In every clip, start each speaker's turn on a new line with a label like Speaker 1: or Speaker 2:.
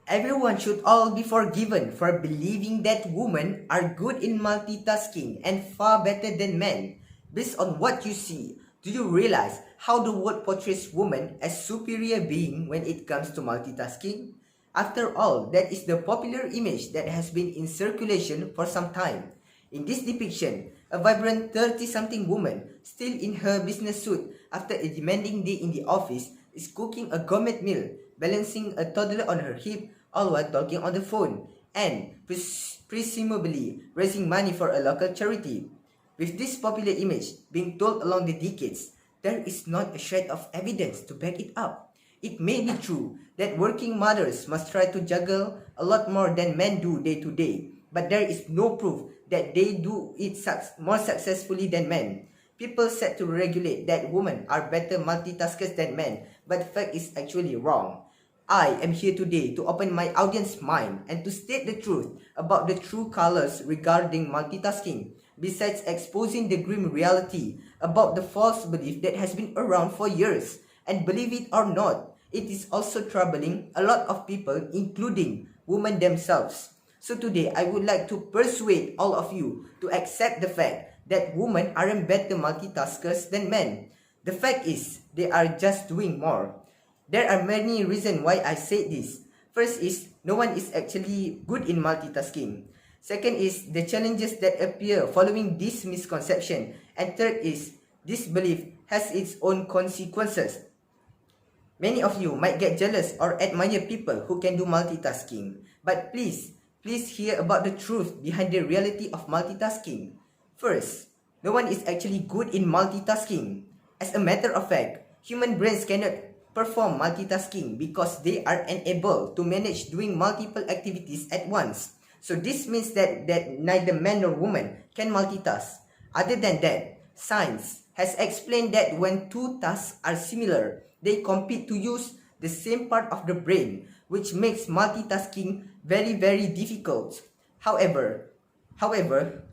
Speaker 1: Everyone should all be forgiven for believing that women are good in multitasking and far better than men. Based on what you see, do you realize how the world portrays women as superior being when it comes to multitasking? After all, that is the popular image that has been in circulation for some time. In this depiction, a vibrant 30-something woman, still in her business suit after a demanding day in the office, is cooking a gourmet meal, balancing a toddler on her hip, all while talking on the phone, and presumably raising money for a local charity. With this popular image being told along the decades, there is not a shred of evidence to back it up. It may be true that working mothers must try to juggle a lot more than men do day to day, but there is no proof that they do it more successfully than men. People said to regulate that women are better multitaskers than men, but the fact is actually wrong. I am here today to open my audience's mind and to state the truth about the true colors regarding multitasking, besides exposing the grim reality about the false belief that has been around for years. And believe it or not, it is also troubling a lot of people, including women themselves. So today, I would like to persuade all of you to accept the fact that women aren't better multitaskers than men. The fact is, they are just doing more. There are many reasons why I say this. First is, no one is actually good in multitasking. Second is, the challenges that appear following this misconception. And third is, this belief has its own consequences. Many of you might get jealous or admire people who can do multitasking. But please hear about the truth behind the reality of multitasking. First, no one is actually good in multitasking. As a matter of fact, human brains cannot perform multitasking because they are unable to manage doing multiple activities at once. So this means that neither man nor woman can multitask. Other than that, science has explained that when two tasks are similar, they compete to use the same part of the brain, which makes multitasking very, very difficult. However,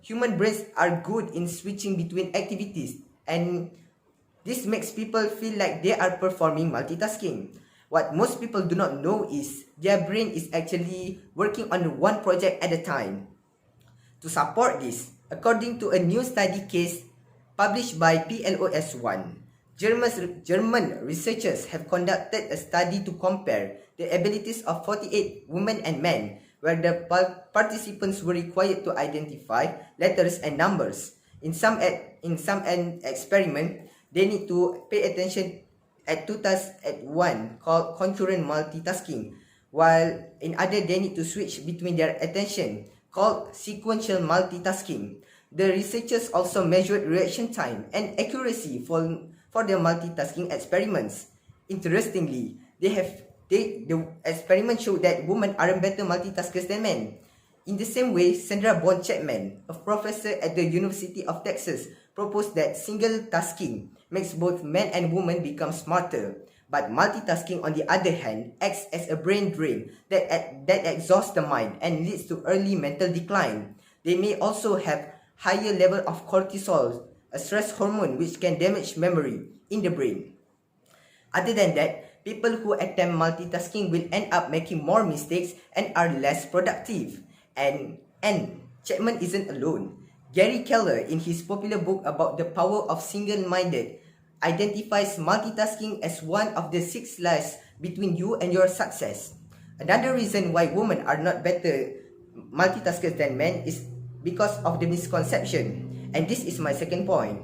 Speaker 1: human brains are good in switching between activities, and this makes people feel like they are performing multitasking. What most people do not know is their brain is actually working on one project at a time. To support this, according to a new study case published by PLOS1, German researchers have conducted a study to compare the abilities of 48 women and men, where the participants were required to identify letters and numbers. In some experiment, they need to pay attention at two tasks at one, called concurrent multitasking, while in other they need to switch between their attention, called sequential multitasking. The researchers also measured reaction time and accuracy for their multitasking experiments. Interestingly, the experiment showed that women aren't better multitaskers than men. In the same way, Sandra Bond Chapman, a professor at the University of Texas, proposed that single tasking makes both men and women become smarter. But multitasking, on the other hand, acts as a brain drain that exhausts the mind and leads to early mental decline. They may also have higher level of cortisol, a stress hormone which can damage memory in the brain. Other than that, people who attempt multitasking will end up making more mistakes and are less productive. And Chapman isn't alone. Gary Keller, in his popular book about the power of single-minded, identifies multitasking as one of the 6 lies between you and your success. Another reason why women are not better multitaskers than men is because of the misconception. And this is my second point.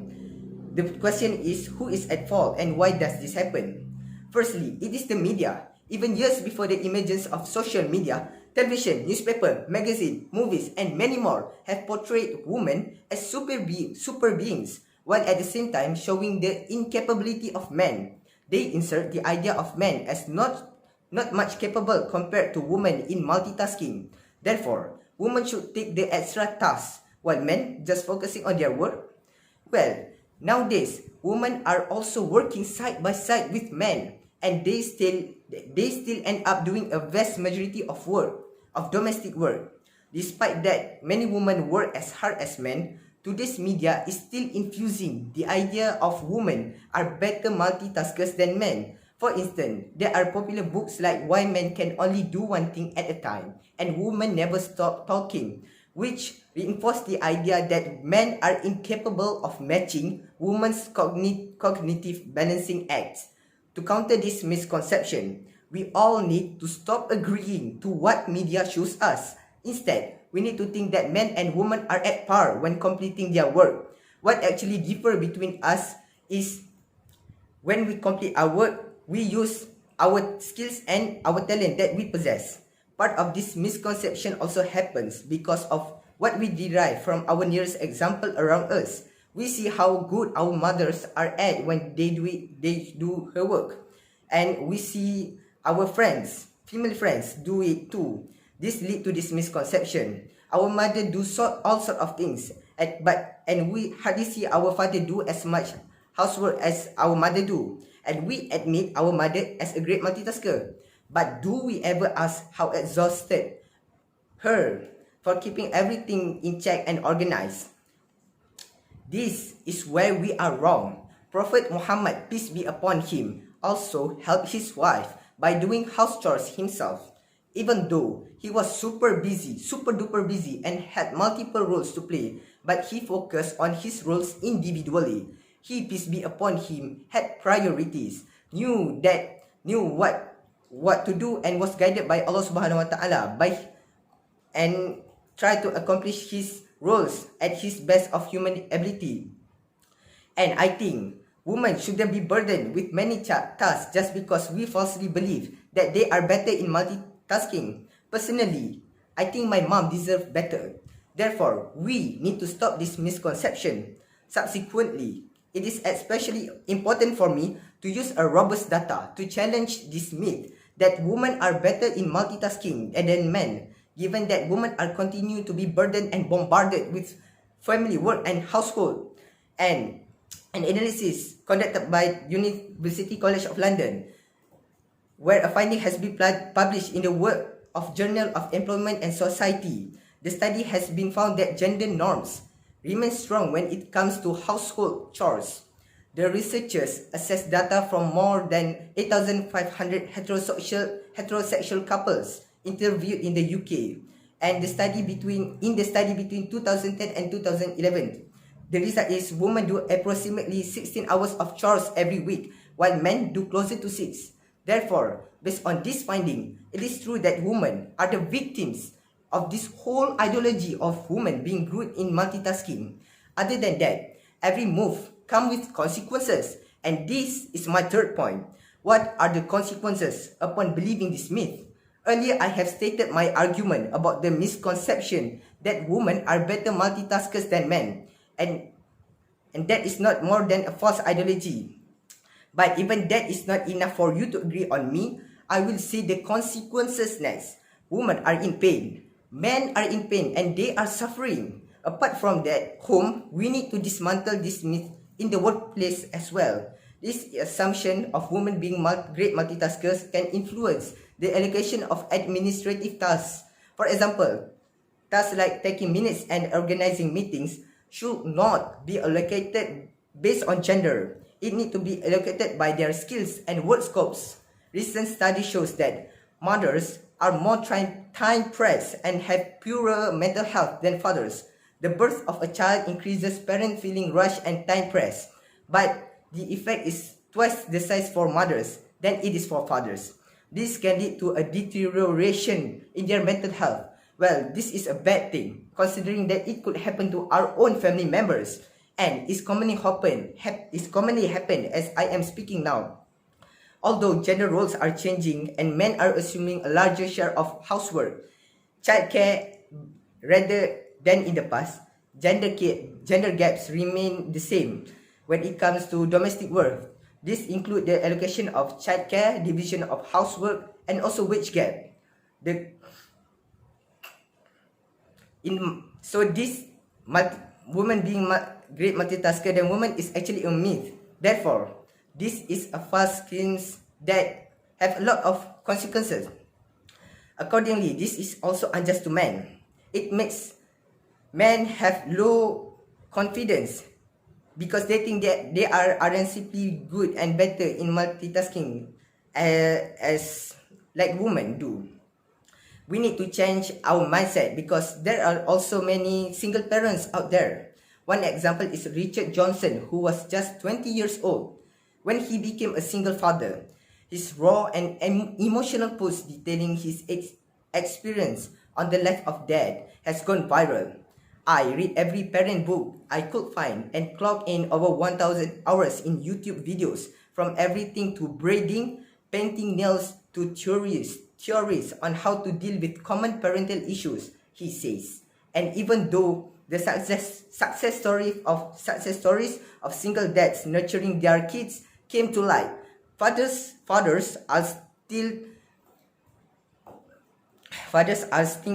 Speaker 1: The question is, who is at fault and why does this happen? Firstly, it is the media. Even years before the emergence of social media, television, newspaper, magazine, movies, and many more have portrayed women as super beings, while at the same time showing the incapability of men. They insert the idea of men as not much capable compared to women in multitasking. Therefore, women should take the extra tasks, while men just focusing on their work. Well, nowadays, women are also working side by side with men, and they still end up doing a vast majority of domestic work. Despite that, many women work as hard as men. Today's media is still infusing the idea of women are better multitaskers than men. For instance, there are popular books like Why Men Can Only Do One Thing at a Time and Women Never Stop Talking, which reinforce the idea that men are incapable of matching women's cognitive balancing acts. To counter this misconception, we all need to stop agreeing to what media shows us. Instead, we need to think that men and women are at par when completing their work. What actually differs between us is when we complete our work, we use our skills and our talent that we possess. Part of this misconception also happens because of what we derive from our nearest example around us. We see how good our mothers are at when they do her work, and we see our friends, female friends, do it too. This lead to this misconception. Our mother do all sort of things, and we hardly see our father do as much housework as our mother do, and we admit our mother as a great multitasker. But do we ever ask how exhausted her for keeping everything in check and organized? This is where we are wrong. Prophet Muhammad, peace be upon him, also helped his wife by doing house chores himself. Even though he was super duper busy and had multiple roles to play, but he focused on his roles individually. He, peace be upon him, had priorities, knew what to do, and was guided by Allah Subhanahu wa Ta'ala and tried to accomplish his roles at his best of human ability. And I think women shouldn't be burdened with many tasks just because we falsely believe that they are better in multitasking. Personally, I think my mom deserves better. Therefore, we need to stop this misconception. Subsequently, it is especially important for me to use a robust data to challenge this myth that women are better in multitasking than men, given that women are continuing to be burdened and bombarded with family work and household. And an analysis conducted by University College of London, where a finding has been published in the work of Journal of Employment and Society. The study has been found that gender norms remain strong when it comes to household chores. The researchers assessed data from more than 8,500 heterosexual couples interviewed in the UK, and in the study between 2010 and 2011. The result is women do approximately 16 hours of chores every week, while men do closer to 6. Therefore, based on this finding, it is true that women are the victims of this whole ideology of women being good in multitasking. Other than that, every move comes with consequences, and this is my third point. What are the consequences upon believing this myth? Earlier, I have stated my argument about the misconception that women are better multitaskers than men, and that is not more than a false ideology. But even that is not enough for you to agree on me. I will say the consequences next. Women are in pain. Men are in pain and they are suffering. Apart from that, we need to dismantle this myth in the workplace as well. This assumption of women being great multitaskers can influence the allocation of administrative tasks. For example, tasks like taking minutes and organizing meetings should not be allocated based on gender. It needs to be allocated by their skills and work scopes. Recent study shows that mothers are more time-pressed and have poorer mental health than fathers. The birth of a child increases parents feeling rushed and time-pressed, but the effect is twice the size for mothers than it is for fathers. This can lead to a deterioration in their mental health. Well, this is a bad thing, considering that it could happen to our own family members, and is commonly happen as I am speaking now. Although gender roles are changing and men are assuming a larger share of housework, childcare rather than in the past, gender gaps remain the same when it comes to domestic work. This includes the allocation of childcare, division of housework, and also wage gap. This woman being great multitasker than woman is actually a myth. Therefore, this is a false claims that have a lot of consequences. Accordingly, this is also unjust to men. It makes men have low confidence because they think that they aren't simply good and better in multitasking. as like women do. We need to change our mindset because there are also many single parents out there. One example is Richard Johnson, who was just 20 years old when he became a single father. His raw and emotional post detailing his experience on the life of dad has gone viral. I read every parent book I could find and clocked in over 1,000 hours in YouTube videos, from everything to braiding, painting nails to theories on how to deal with common parental issues, he says. And even though the success stories of single dads nurturing their kids came to light, fathers are still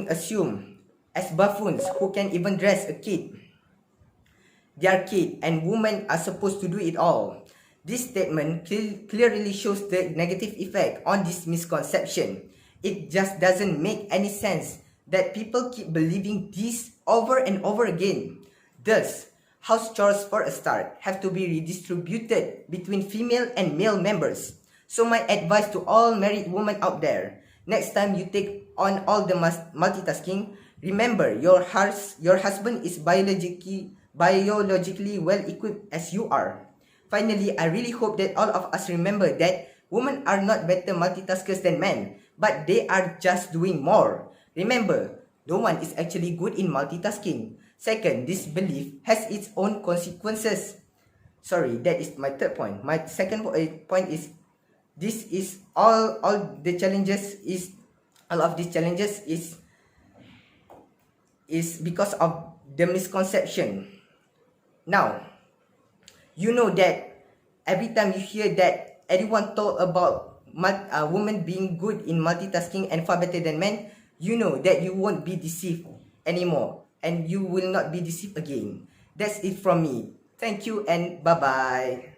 Speaker 1: assumed as buffoons who can even dress their kid, and women are supposed to do it all. This statement clearly shows the negative effect on this misconception. It just doesn't make any sense that people keep believing this over and over again. Thus, house chores, for a start, have to be redistributed between female and male members. So my advice to all married women out there: next time you take on all the multitasking, remember your husband is biologically well equipped as you are. Finally, I really hope that all of us remember that women are not better multitaskers than men, but they are just doing more. Remember, no one is actually good in multitasking. Second, this belief has its own consequences. Sorry, that is my third point. My second point is, this is all of these challenges is because of the misconception. Now, you know that every time you hear that anyone talk about women being good in multitasking and far better than men, you know that you won't be deceived anymore and you will not be deceived again. That's it from me. Thank you and bye-bye.